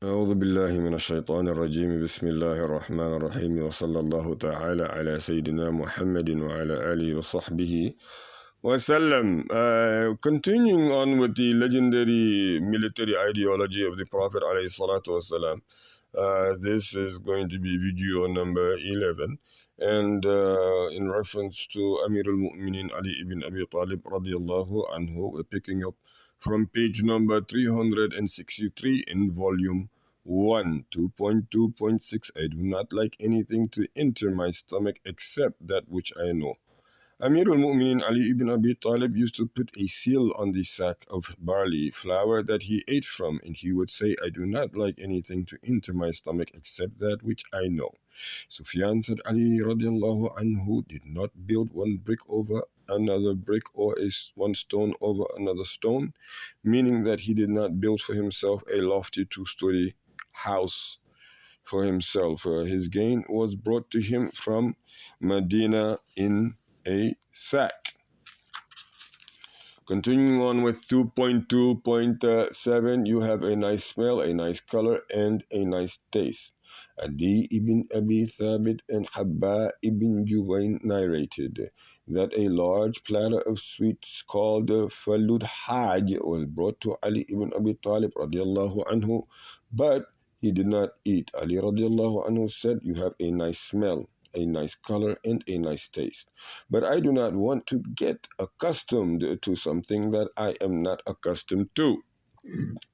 أعوذ بالله من الشيطان الرجيم بسم الله الرحمن الرحيم وصلى الله تعالى على سيدنا محمد وعلى آله وصحبه وسلم. Continuing on with the legendary military ideology of the Prophet ﷺ, this is going to be video number 11, and in reference to Amir al-Mu'minin Ali ibn Abi Talib radiallahu anhu, we're picking up from page number 363 in volume 1, 2.2.6. I do not like anything to enter my stomach except that which I know. Amir al-Mu'minin Ali ibn Abi Talib used to put a seal on the sack of barley flour that he ate from, and he would say, I do not like anything to enter my stomach except that which I know. Sufyan said Ali radiallahu anhu did not build one brick over another brick or one stone over another stone, meaning that he did not build for himself a lofty two-story house for himself. His gain was brought to him from Medina in a sack. Continuing on with 2.2.7, you have a nice smell, a nice color, and a nice taste. Adi ibn Abi Thabit and Habba ibn Juwayn narrated that a large platter of sweets called Falud Haj was brought to Ali ibn Abi Talib radiallahu anhu, but he did not eat. Ali radiallahu anhu said, you have a nice smell, a nice color, and a nice taste. But I do not want to get accustomed to something that I am not accustomed to.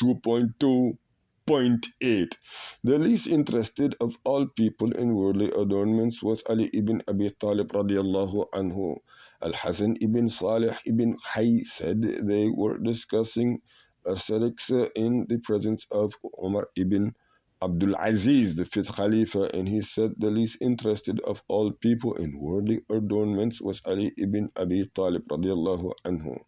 2.2.8. The least interested of all people in worldly adornments was Ali ibn Abi Talib radiallahu anhu. Al-Hasan ibn Salih ibn Hay said they were discussing ascetics in the presence of Umar ibn Abdul Aziz, the fifth Khalifa, and he said the least interested of all people in worldly adornments was Ali ibn Abi Talib radiallahu anhu.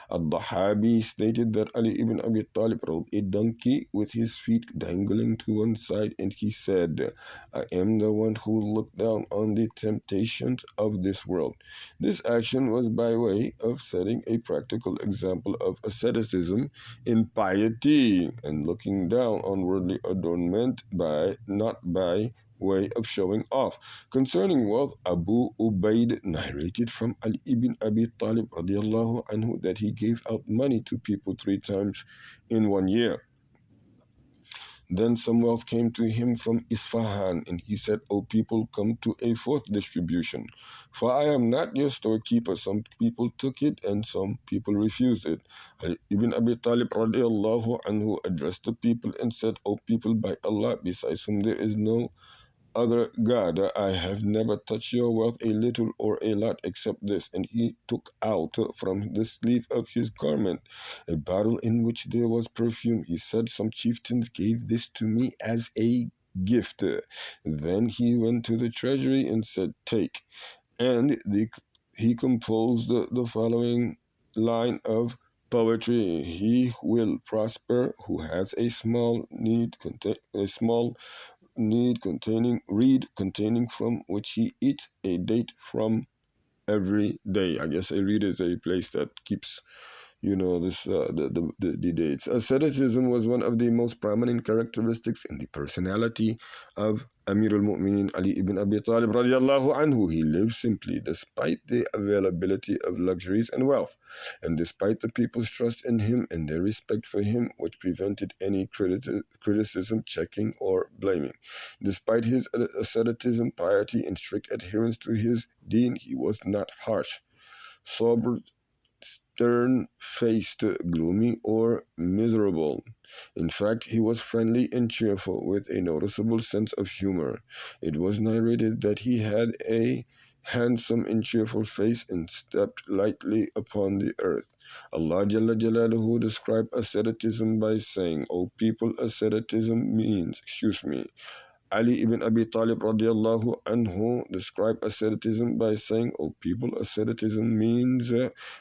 Al-Dahabi stated that Ali ibn Abi Talib rode a donkey with his feet dangling to one side, and he said, I am the one who looked down on the temptations of this world. This action was by way of setting a practical example of asceticism in piety and looking down on worldly adornment not by way of showing off. Concerning wealth, Abu Ubaid narrated from Ali ibn Abi Talib radiallahu anhu that he gave out money to people 3 times in 1 year. Then some wealth came to him from Isfahan, and he said, O people, come to a 4th distribution. For I am not your storekeeper. Some people took it, and some people refused it. Ali ibn Abi Talib radiallahu anhu addressed the people and said, O people, by Allah, besides whom there is no other God, I have never touched your wealth a little or a lot except this. And he took out from the sleeve of his garment a bottle in which there was perfume. He said, some chieftains gave this to me as a gift. Then he went to the treasury and said, take. And he composed the following line of poetry: he will prosper who has a small need containing reed containing from which he eats a date from every day. I guess a reed is a place that keeps, the dates. Asceticism was one of the most prominent characteristics in the personality of Amir al-Mu'minin Ali ibn Abi Talib radiallahu anhu. He lived simply despite the availability of luxuries and wealth, and despite the people's trust in him and their respect for him, which prevented any criticism, checking, or blaming. Despite his asceticism, piety, and strict adherence to his deen, he was not harsh, sober, stern-faced, gloomy, or miserable. In fact, he was friendly and cheerful, with a noticeable sense of humor. It was narrated that he had a handsome and cheerful face and stepped lightly upon the earth. Allah Jalla Jalaluhu described asceticism by saying, O people, asceticism means, Ali ibn Abi Talib radiallahu anhu described asceticism by saying, "O people, asceticism means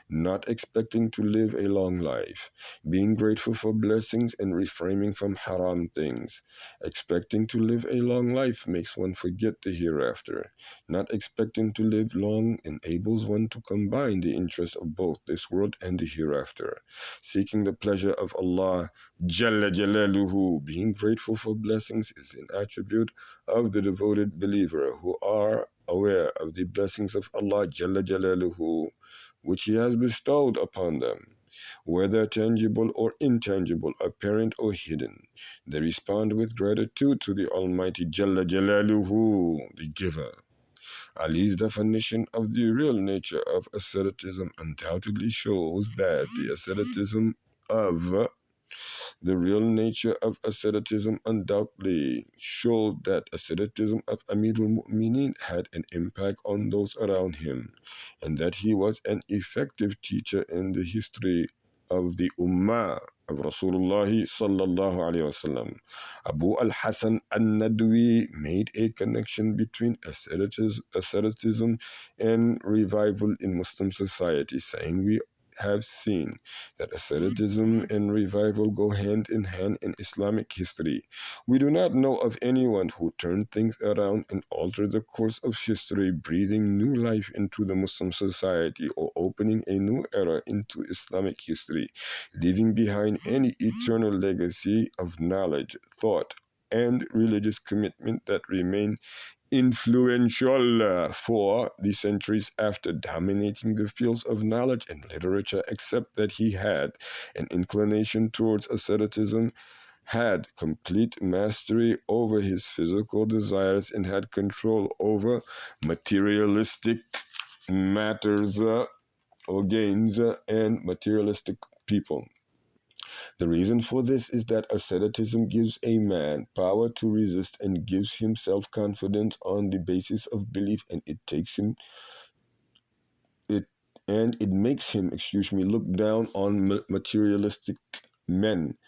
not expecting to live a long life, being grateful for blessings and refraining from haram things. Expecting to live a long life makes one forget the hereafter. Not expecting to live long enables one to combine the interests of both this world and the hereafter. Seeking the pleasure of Allah Jalla Jalaluhu, being grateful for blessings is an attribute of the devoted believer who are aware of the blessings of Allah Jalla Jalaluhu, which He has bestowed upon them, whether tangible or intangible, apparent or hidden. They respond with gratitude to the Almighty Jalla Jalaluhu, the giver. Ali's definition of the real nature of asceticism undoubtedly shows that the real nature of asceticism undoubtedly showed that asceticism of Amirul Mu'mineen had an impact on those around him, and that he was an effective teacher in the history of the Ummah of Rasoolu'Allahi sallallahu alayhi wasallam. Abu al-Hasan al-Nadwi made a connection between asceticism and revival in Muslim society, saying, "We have seen that asceticism and revival go hand in hand in Islamic history. We do not know of anyone who turned things around and altered the course of history, breathing new life into the Muslim society or opening a new era into Islamic history, leaving behind any eternal legacy of knowledge, thought, and religious commitment that remain influential for the centuries after, dominating the fields of knowledge and literature, except that he had an inclination towards asceticism, had complete mastery over his physical desires, and had control over materialistic matters or gains and materialistic people. The reason for this is that asceticism gives a man power to resist and gives him self-confidence on the basis of belief, and it makes him, look down on materialistic men,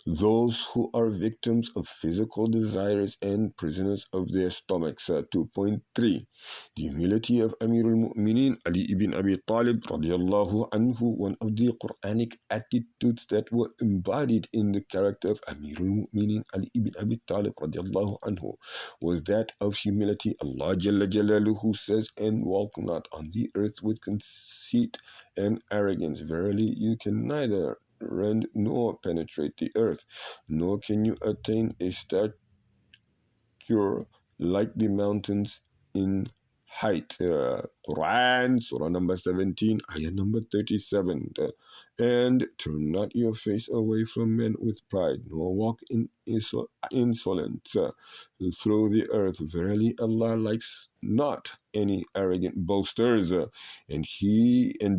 those who are victims of physical desires and prisoners of their stomachs. 2.3. The humility of Amirul Mu'mineen Ali ibn Abi Talib radiallahu anhu, one of the Quranic attitudes that were embodied in the character of Amirul Mu'mineen Ali ibn Abi Talib radiallahu anhu, was that of humility. Allah Jalla Jalaluhu says, "And walk not on the earth with conceit and arrogance. Verily, you can neither rend nor penetrate the earth, nor can you attain a stature like the mountains in height." Quran, Surah number 17, ayah number 37. And turn not your face away from men with pride, nor walk in insolence through the earth. Verily, Allah likes not any arrogant boasters. And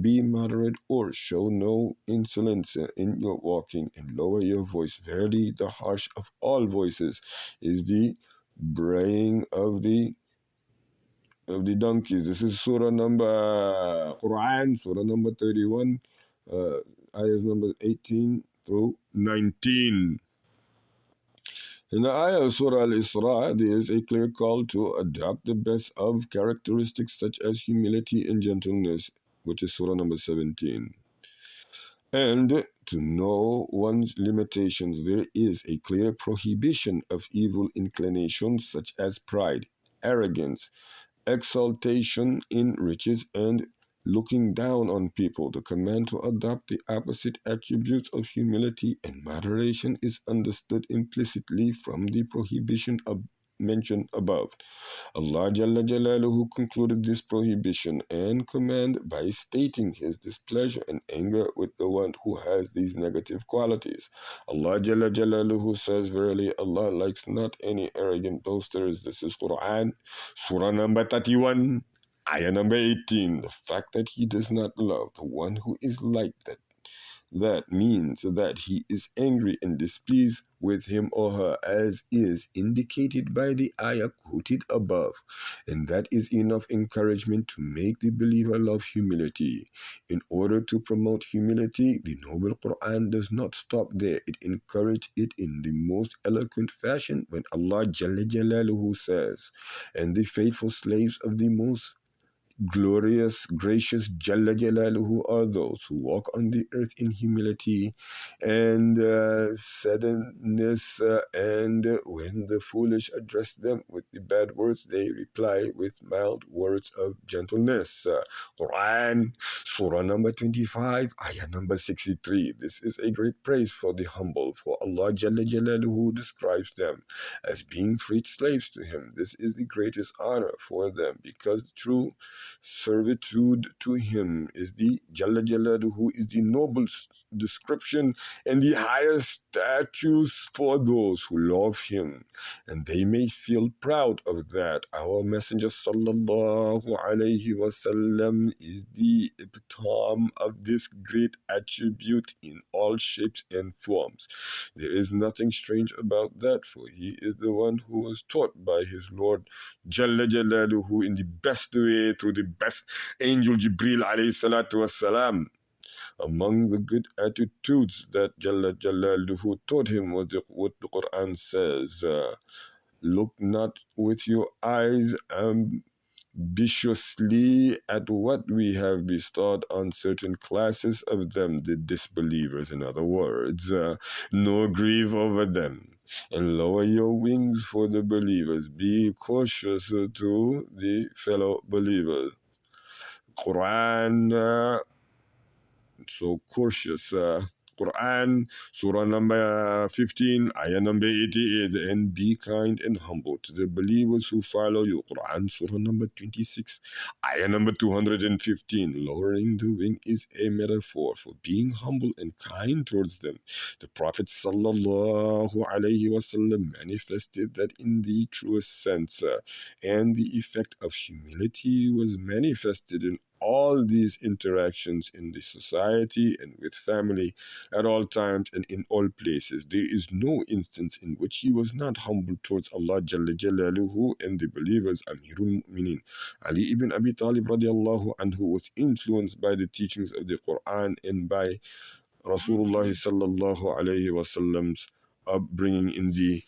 be moderate, or show no insolence in your walking, and lower your voice. Verily, the harsh of all voices is the braying of the donkeys. This is Surah number Quran, Surah number 31, ayahs number 18 through 19. In the ayah of Surah Al-Isra, there is a clear call to adopt the best of characteristics such as humility and gentleness, which is Surah number 17. And to know one's limitations, there is a clear prohibition of evil inclinations such as pride, arrogance, exaltation in riches, and looking down on people. The command to adopt the opposite attributes of humility and moderation is understood implicitly from the prohibition mentioned above. Allah Jalla Jalaluhu concluded this prohibition and command by stating His displeasure and anger with the one who has these negative qualities. Allah Jalla Jalaluhu says, "Verily Allah likes not any arrogant boasters." This is Quran, Surah number 31, ayah number 18. The fact that He does not love the one who is like that That means that he is angry and displeased with him or her, as is indicated by the ayah quoted above. And that is enough encouragement to make the believer love humility. In order to promote humility, the Noble Quran does not stop there. It encourages it in the most eloquent fashion when Allah Jalla Jalaluhu says, "And the faithful slaves of the most glorious, gracious Jalla Jalaluhu are those who walk on the earth in humility and sadness, and when the foolish address them with the bad words, they reply with mild words of gentleness." Quran, Surah number 25, Ayah number 63. This is a great praise for the humble, for Allah Jalla Jalaluhu describes them as being freed slaves to Him. This is the greatest honor for them, because the true servitude to him is the Jalla Jalaluhu, is the noble description and the highest status for those who love him, and they may feel proud of that. Our Messenger Sallallahu Alaihi Wasallam is the epitome of this great attribute in all shapes and forms. There is nothing strange about that, for he is the one who was taught by his Lord Jalla Jalaluhu in the best way through the best angel Jibril Alayhi'Ssalam. Among the good attitudes that Jalla Jalaluhu taught him was what the Quran says, "Look not with your eyes ambitiously at what we have bestowed on certain classes of them, the disbelievers, in other words, nor grieve over them. And lower your wings for the believers. Be cautious to the fellow believers." Quran, so cautious. Quran, Surah number 15, Ayah number 88. "And be kind and humble to the believers who follow you." Quran, Surah number 26, Ayah number 215. Lowering the wing is a metaphor for being humble and kind towards them. The Prophet Sallallahu Alaihi Wasallam manifested that in the truest sense, and the effect of humility was manifested in all these interactions in the society and with family at all times and in all places. There is no instance in which he was not humble towards Allah Jalla Jalaluhu and the believers. Amirul Mu'minin Ali ibn Abi Talib radiallahu anhu was influenced by the teachings of the Quran and by Rasulullah sallallahu alayhi wasallam's upbringing in the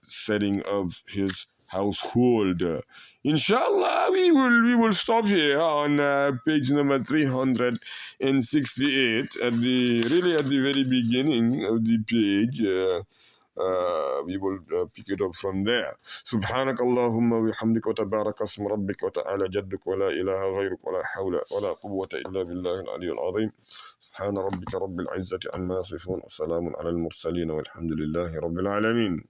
setting of his household. Inshallah, we will stop here on page number 368 at the very beginning of the page. We will pick it up from there. سبحانك اللهم وبحمدك وتبارك اسم ربك وتعالى جدك ولا إله غيرك ولا حول ولا قوة إلا بالله العلي العظيم. سبحان ربك رب العزة عما يصفون وسلام على المرسلين والحمد لله رب العالمين.